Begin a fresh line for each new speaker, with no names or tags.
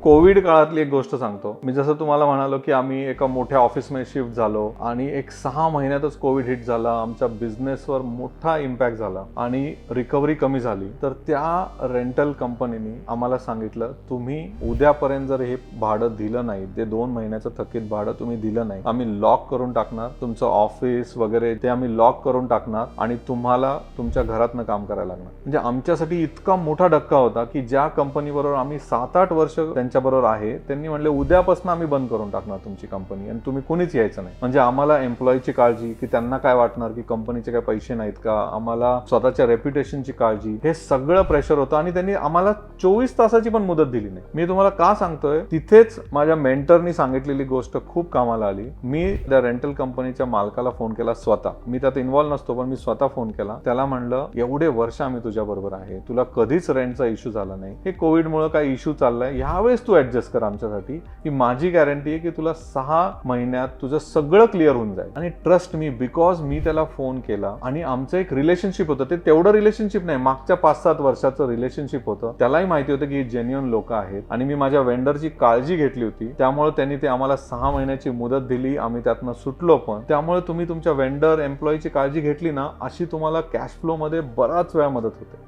Covid काळातली एक गोष्ट सांगतो. मी जसं तुम्हाला म्हणालो की आम्ही एका मोठ्या ऑफिसमध्ये शिफ्ट झालो आणि एक 6 महिन्यातच कोविड हिट झाला. आमच्या बिझनेसवर मोठा इम्पॅक्ट झाला आणि रिकव्हरी कमी झाली. तर त्या रेंटल कंपनीने आम्हाला सांगितलं, तुम्ही उद्यापर्यंत जर हे भाडं दिलं नाही, ते 2 महिन्याचं थकीत भाडं तुम्ही दिलं नाही, आम्ही लॉक करून टाकणार तुमचं ऑफिस वगैरे, ते आम्ही लॉक करून टाकणार आणि तुम्हाला तुमच्या घरातनं काम करायला लागणार. म्हणजे आमच्यासाठी इतका मोठा धक्का होता की ज्या कंपनीबरोबर आम्ही 7-8 वर्ष त्यांच्याबरोबर आहे, त्यांनी म्हणले उद्यापासून आम्ही बंद करून टाकणार तुमची कंपनी आणि तुम्ही कोणीच यायचं नाही. म्हणजे आम्हाला एम्प्लॉईची काळजी, की त्यांना काय वाटणार की कंपनीचे काय पैसे नाहीत का, आम्हाला स्वतःच्या रेप्युटेशनची काळजी, हे सगळं प्रेशर होतं आणि त्यांनी आम्हाला 24 तासाची पण मुदत दिली नाही. मी तुम्हाला का सांगतोय, तिथेच माझ्या मेंटरनी सांगितलेली गोष्ट खूप कामाला आली. मी त्या रेंटल कंपनीच्या मालकाला फोन केला स्वतः. मी त्यात इन्व्हॉल्व नसतो, पण मी स्वतः फोन केला. त्याला म्हणलं, एवढे वर्ष आम्ही तुझ्या बरोबर आहे, तुला कधीच रेंटचा इश्यू झाला नाही, हे कोविडमुळे काय इश्यू चाललाय, यावेळेस तू ऍडजस्ट कर आमच्यासाठी. ही माझी गॅरंटी आहे की तुला 6 महिन्यात तुझं सगळं क्लिअर होऊन जाईल. आणि ट्रस्ट मी, बिकॉज मी त्याला फोन केला आणि आमचं एक रिलेशनशिप होतं. ते तेवढं रिलेशनशिप नाही, मागच्या 5-7 वर्षाचं रिलेशनशिप होतं. त्यालाही माहिती होतं की जेन्युइन लोक आहेत आणि मी माझ्या वेंडरची काळजी घेतली होती. त्यामुळे त्यांनी ते आम्हाला 6 महिन्याची मुदत दिली. आम्ही त्यातनं सुटलो पण. त्यामुळे तुम्ही तुमच्या वेंडर एम्प्लॉईची काळजी घेतली ना, अशी तुम्हाला कॅश फ्लो मध्ये बराच वेळा मदत होते.